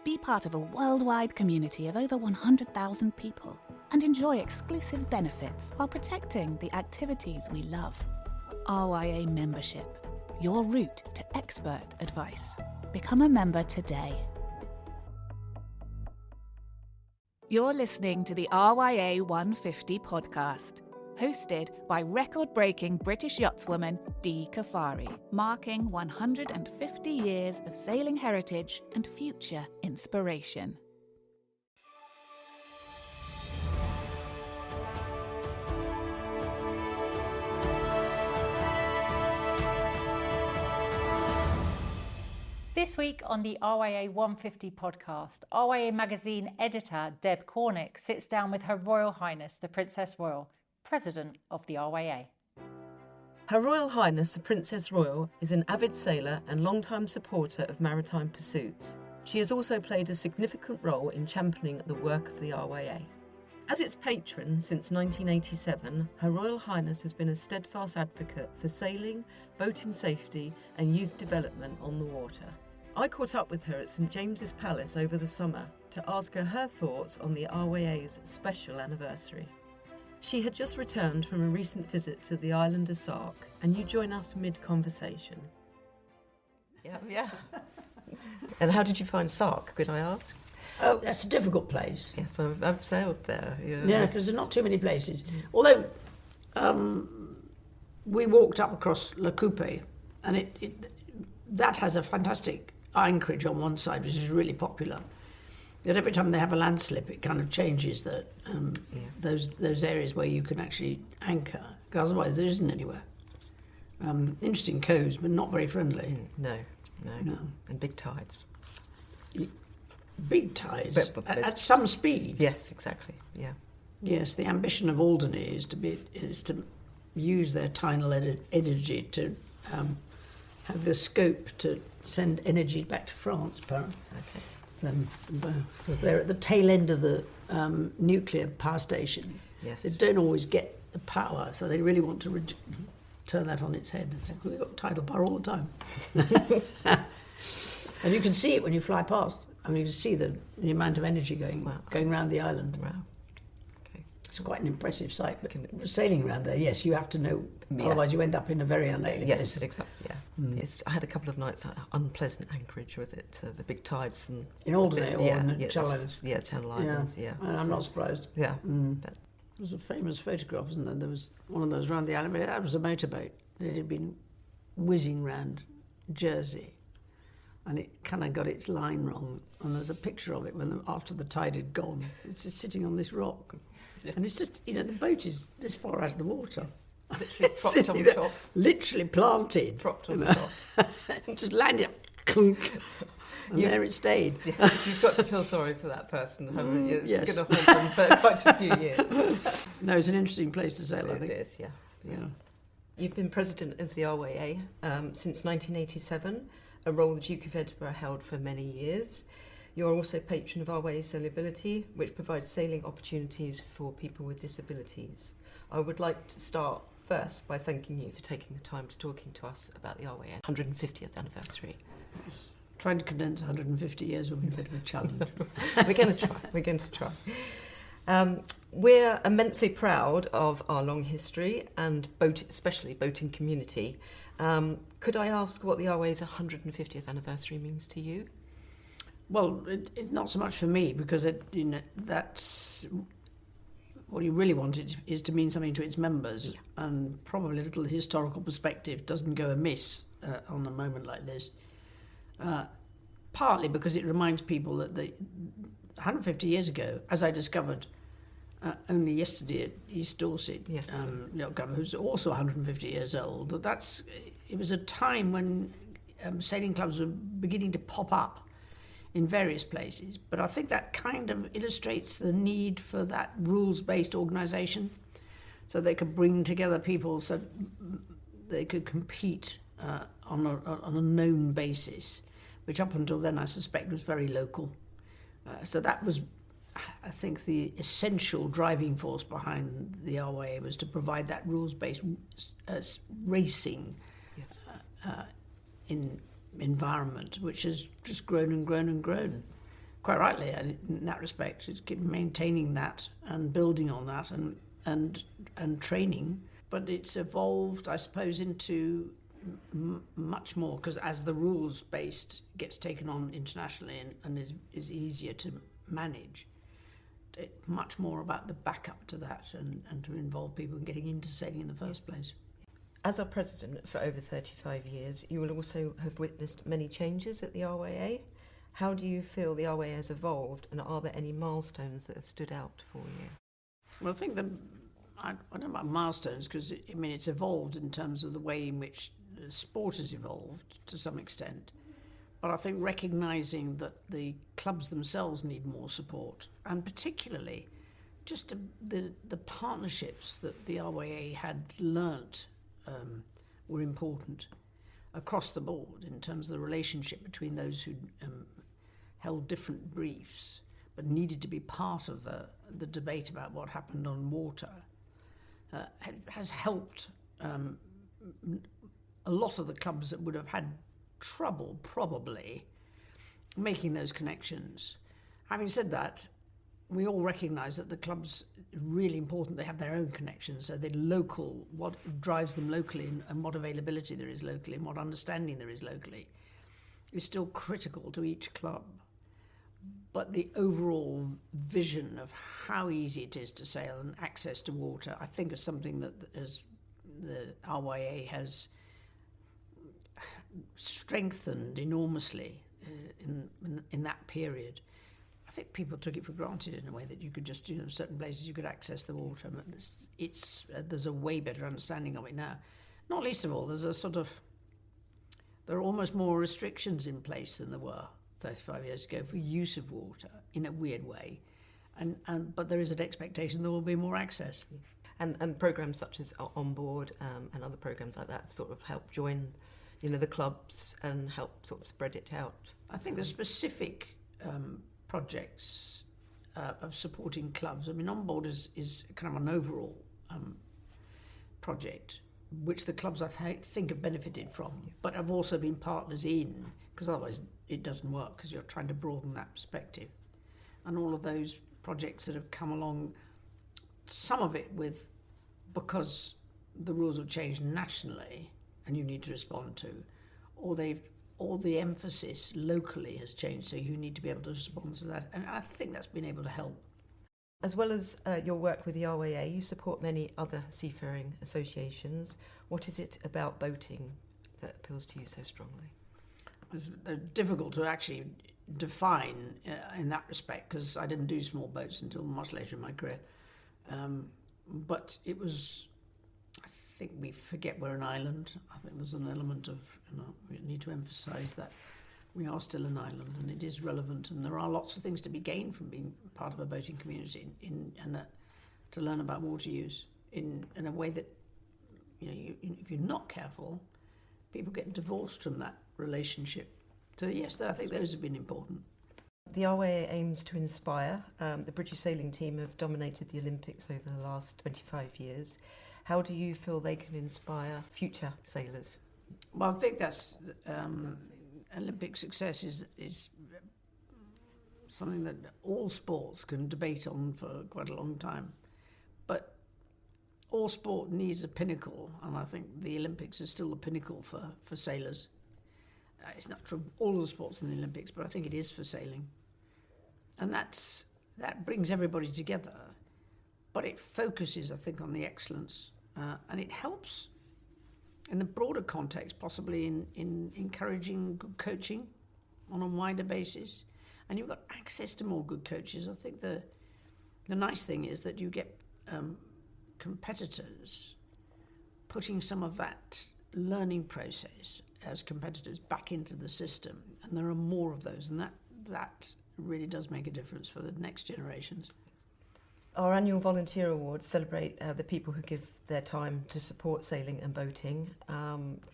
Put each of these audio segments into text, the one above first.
Be part of a worldwide community of over 100,000 people and enjoy exclusive benefits while protecting the activities we love. RYA membership, your route to expert advice. Become a member today. You're listening to the RYA 150 podcast, hosted by record-breaking British yachtswoman Dee Kafari, marking 150 years of sailing heritage and future inspiration. This week on the RYA 150 podcast, RYA magazine editor Deb Cornick sits down with Her Royal Highness the Princess Royal, President of the RYA. Her Royal Highness the Princess Royal is an avid sailor and long-time supporter of maritime pursuits. She has also played a significant role in championing the work of the RYA. As its patron since 1987, Her Royal Highness has been a steadfast advocate for sailing, boating safety and youth development on the water. I caught up with her at St James's Palace over the summer to ask her thoughts on the RYA's special anniversary. She had just returned from a recent visit to the island of Sark, and you join us mid-conversation. Yeah. And how did you find Sark, could I ask? Oh, that's a difficult place. Yes, I've sailed there. Yeah, because there's not too many places. Although we walked up across La Coupe, and that has a fantastic anchorage on one side, which is really popular. That every time they have a landslip, it kind of changes those areas where you can actually anchor, because otherwise there isn't anywhere. Interesting coves, but not very friendly. No. And big tides. Big tides at some speed. Yes, exactly. Yeah. Yes, the ambition of Alderney is to use their tidal energy to have the scope to send energy back to France, apparently. Okay. Because they're at the tail end of the nuclear power station. Yes. They don't always get the power, so they really want to turn that on its head. And say, well, they've got tidal power all the time. And you can see it when you fly past. I mean, you can see the amount of energy going around the island. Wow. Okay. It's quite an impressive sight. But sailing around there, yes, you have to know. Yeah. Otherwise, you end up in a very unlikely place. Yes, exactly. Yeah. I had a couple of nights at unpleasant anchorage with it. The big tides and in Alderney or in the Channel Islands. Yeah, Channel Islands. Yeah. I'm not surprised. Yeah. There was a famous photograph, isn't there? There was one of those around the island. That was a motorboat. It had been whizzing round Jersey. And it kind of got its line wrong. And there's a picture of it after the tide had gone. It's just sitting on this rock. Yes. And it's just, the boat is this far out of the water. Literally propped on the top. Literally planted. Propped on the top. It just landed. And there it stayed. Yeah, you've got to feel sorry for that person, haven't you? It's yes. going to haunt them for quite a few years. No, it's an interesting place to sail, I think. It is, yeah. You've been president of the RYA since 1987. A role the Duke of Edinburgh held for many years. You're also patron of RYA Sailability, which provides sailing opportunities for people with disabilities. I would like to start first by thanking you for taking the time to talking to us about the RYA 150th anniversary. Yes. Trying to condense 150 years will be a bit of a challenge. We're going to try. We're immensely proud of our long history and especially boating community. Could I ask what the RYA's 150th anniversary means to you? Well, not so much for me, because that's what you really want is to mean something to its members, and probably a little historical perspective doesn't go amiss on a moment like this. Partly because it reminds people that 150 years ago, as I discovered only yesterday at East Dorset, who's also 150 years old, it was a time when sailing clubs were beginning to pop up in various places. But I think that kind of illustrates the need for that rules-based organisation, so they could bring together people so they could compete on a known basis, which up until then I suspect was very local. So that was, I think, the essential driving force behind the RYA, was to provide that rules-based racing in environment, which has just grown and grown and grown. quite rightly, in that respect, it's keep maintaining that and building on that and training. But it's evolved, I suppose, into much more, because as the rules-based gets taken on internationally and is easier to manage, it's much more about the backup to that and to involve people in getting into sailing in the first place. As our president for over 35 years, you will also have witnessed many changes at the RYA. How do you feel the RYA has evolved, and are there any milestones that have stood out for you? Well, I think I don't know about milestones, because it's evolved in terms of the way in which sport has evolved to some extent. But I think recognising that the clubs themselves need more support, and particularly just the partnerships that the RYA had learnt were important across the board in terms of the relationship between those who held different briefs but needed to be part of the debate about what happened on water, has helped a lot of the clubs that would have had trouble probably making those connections. Having said that, we all recognise that the clubs are really important. They have their own connections, so what drives them locally and what availability there is locally and what understanding there is locally is still critical to each club. But the overall vision of how easy it is to sail and access to water, I think, is something that the RYA has strengthened enormously in that period. I think people took it for granted in a way that you could just, certain places you could access the water. But there's a way better understanding of it now. Not least of all, there are almost more restrictions in place than there were 35 years ago for use of water in a weird way. But there is an expectation there will be more access. And programmes such as OnBoard and other programmes like that sort of help join, the clubs and help sort of spread it out. I think the specific projects of supporting clubs, OnBoard is kind of an overall project which the clubs I think have benefited from, but have also been partners in, because otherwise it doesn't work, because you're trying to broaden that perspective. And all of those projects that have come along, some of it because the rules have changed nationally and you need to respond to, or the emphasis locally has changed, so you need to be able to respond to that. And I think that's been able to help. As well as your work with the RYA, you support many other seafaring associations. What is it about boating that appeals to you so strongly? It's difficult to actually define in that respect, because I didn't do small boats until much later in my career. But it was, I think we forget we're an island. I think there's an element of, we need to emphasise that we are still an island and it is relevant, and there are lots of things to be gained from being part of a boating community and to learn about water use in a way that, if you're not careful, people get divorced from that relationship. So yes, I think those have been important. The RYA aims to inspire. The British sailing team have dominated the Olympics over the last 25 years. How do you feel they can inspire future sailors? Well, I think that's Olympic success is something that all sports can debate on for quite a long time. But all sport needs a pinnacle, and I think the Olympics is still the pinnacle for sailors. It's not true of all of the sports in the Olympics, but I think it is for sailing. And that brings everybody together, but it focuses, I think, on the excellence, and it helps in the broader context, possibly in encouraging good coaching on a wider basis. And you've got access to more good coaches. I think the nice thing is that you get competitors putting some of that learning process as competitors back into the system, and there are more of those, and that really does make a difference for the next generations. Our annual volunteer awards celebrate the people who give their time to support sailing and boating.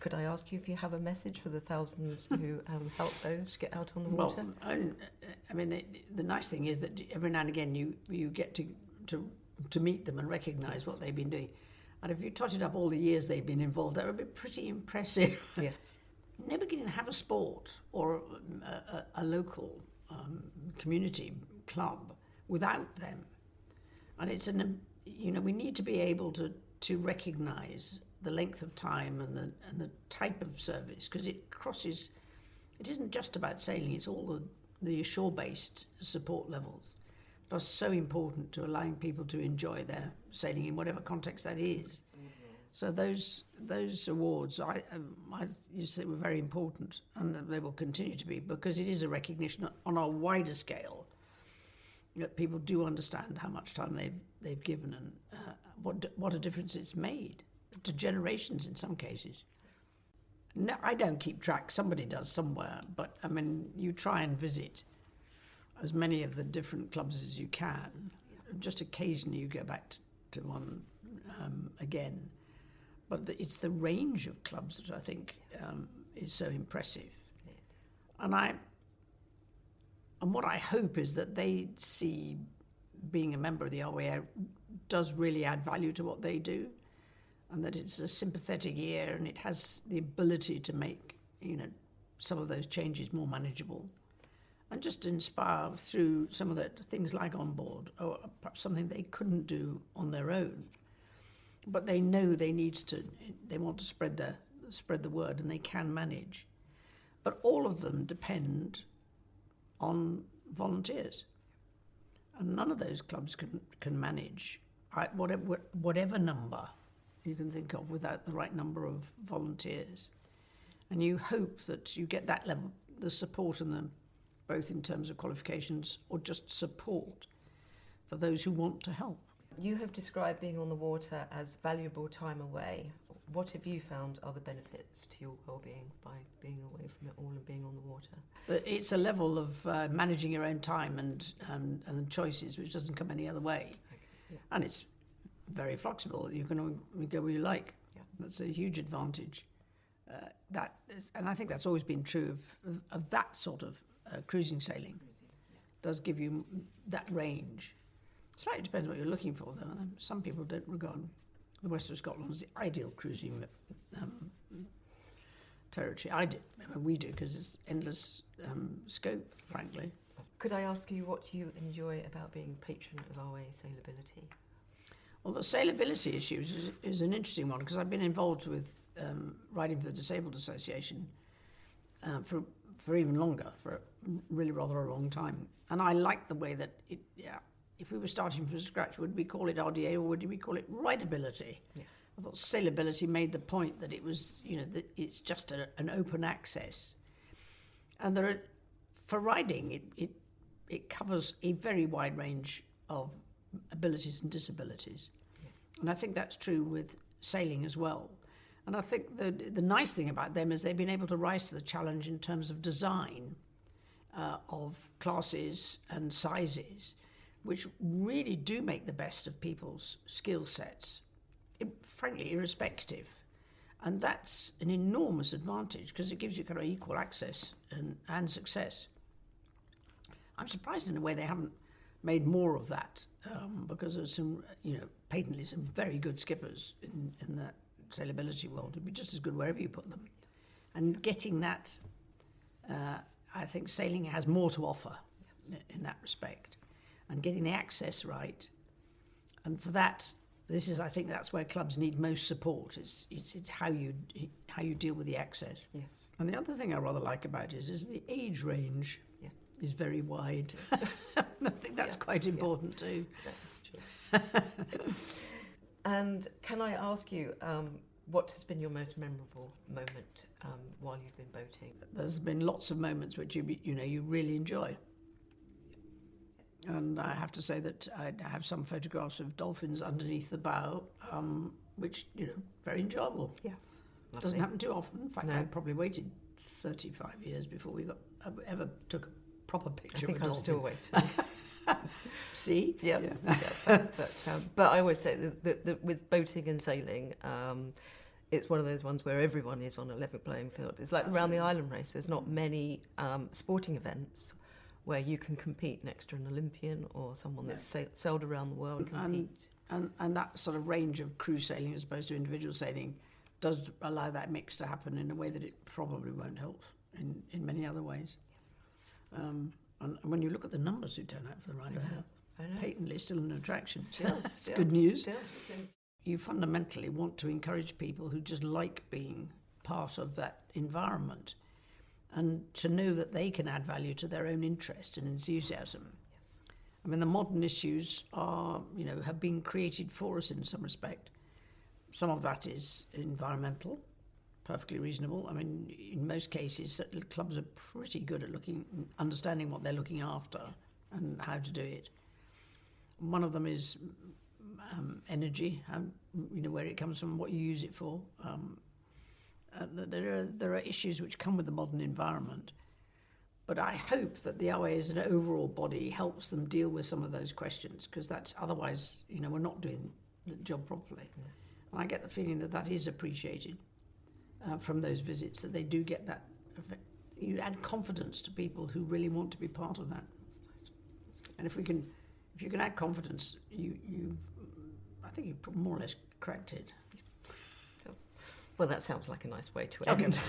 Could I ask you if you have a message for the thousands who help those get out on the water? Well, the nice thing is that every now and again you get to meet them and recognise what they've been doing. And if you totted up all the years they've been involved, that would be pretty impressive. Yes. Never going to have a sport or a local community club without them. And it's we need to be able to recognise the length of time and the type of service, because it isn't just about sailing, it's all the shore-based support levels that are so important to allowing people to enjoy their sailing in whatever context that is. So those awards, I used to say, were very important, and they will continue to be, because it is a recognition on a wider scale that people do understand how much time they've given and what a difference it's made to generations in some cases. No, I don't keep track. Somebody does somewhere, but I mean, you try and visit as many of the different clubs as you can. Just occasionally you go back to one again. But it's the range of clubs that I think is so impressive. And what I hope is that they see being a member of the RYA does really add value to what they do, and that it's a sympathetic ear and it has the ability to make some of those changes more manageable, and just inspire through some of the things like OnBoard, or perhaps something they couldn't do on their own. But they know they want to spread the word, and they can manage. But all of them depend on volunteers. And none of those clubs can manage whatever number you can think of without the right number of volunteers. And you hope that you get that level, the support in them, both in terms of qualifications or just support for those who want to help. You have described being on the water as valuable time away. What have you found are the benefits to your well-being by being away from it all and being on the water? It's a level of managing your own time and choices which doesn't come any other way. Okay. Yeah. And it's very flexible. You can go where you like. Yeah. That's a huge advantage. And I think that's always been true of that sort of cruising sailing. Does give you that range. Slightly depends what you're looking for, though. Some people don't regard the west of Scotland as the ideal cruising territory. We do, because it's endless scope, frankly. Could I ask you what you enjoy about being patron of RYA Sailability? Well, the sailability issue is an interesting one, because I've been involved with riding for the Disabled Association for even longer, for a really rather a long time. And I like the way that if we were starting from scratch, would we call it RDA or would we call it rideability? Yeah. I thought sailability made the point that it was, that it's just an open access. And for riding, it covers a very wide range of abilities and disabilities. Yeah. And I think that's true with sailing as well. And I think the nice thing about them is they've been able to rise to the challenge in terms of design of classes and sizes, which really do make the best of people's skill sets, frankly, irrespective. And that's an enormous advantage, because it gives you kind of equal access and success. I'm surprised in a way they haven't made more of that, because there's some, patently some very good skippers in that sailability world. It'd be just as good wherever you put them. And getting that, I think sailing has more to offer in that respect. And getting the access right, and for that, I think that's where clubs need most support. It's how you deal with the access. Yes. And the other thing I rather like about it is the age range is very wide. I think that's quite important too. That's true. And can I ask you, what has been your most memorable moment while you've been boating? There's been lots of moments which you really enjoy. And I have to say that I have some photographs of dolphins underneath the bow, which, very enjoyable. Yeah. Lovely. Doesn't happen too often. In fact, no. I probably waited 35 years before ever took a proper picture of a dolphin. I think I'm still waiting. See? Yep. Yeah. But I always say that with boating and sailing, it's one of those ones where everyone is on a level playing field. It's like around the island race. There's not many sporting events where you can compete next to an Olympian or someone that's sailed around the world and compete. And that sort of range of cruise sailing as opposed to individual sailing does allow that mix to happen in a way that it probably won't help in many other ways. And when you look at the numbers who turn out for the RYA, patently still an attraction. It's Still, good news. Still. You fundamentally want to encourage people who just like being part of that environment, and to know that they can add value to their own interest and enthusiasm. Yes. I mean, the modern issues are, have been created for us in some respect. Some of that is environmental, perfectly reasonable. I mean, in most cases, clubs are pretty good at understanding what they're looking after and how to do it. One of them is energy, where it comes from, what you use it for. There are issues which come with the modern environment, but I hope that the RYA as an overall body helps them deal with some of those questions, because that's otherwise, we're not doing the job properly. And I get the feeling that is appreciated from those visits, that they do get that effect. You add confidence to people who really want to be part of that. And if you can add confidence, I think you've more or less cracked it. Well, that sounds like a nice way to end.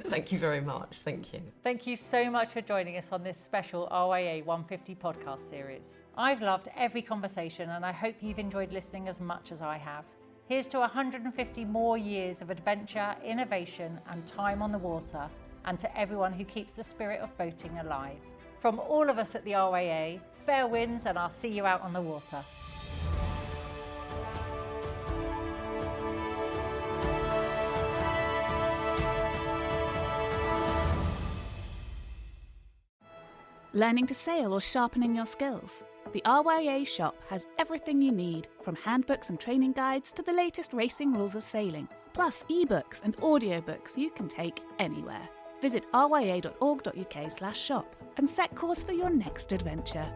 Thank you very much. Thank you. Thank you so much for joining us on this special RYA 150 podcast series. I've loved every conversation, and I hope you've enjoyed listening as much as I have. Here's to 150 more years of adventure, innovation, and time on the water, and to everyone who keeps the spirit of boating alive. From all of us at the RYA, fair winds, and I'll see you out on the water. Learning to sail or sharpening your skills? The RYA shop has everything you need, from handbooks and training guides to the latest racing rules of sailing, plus ebooks and audiobooks you can take anywhere. Visit rya.org.uk/shop and set course for your next adventure.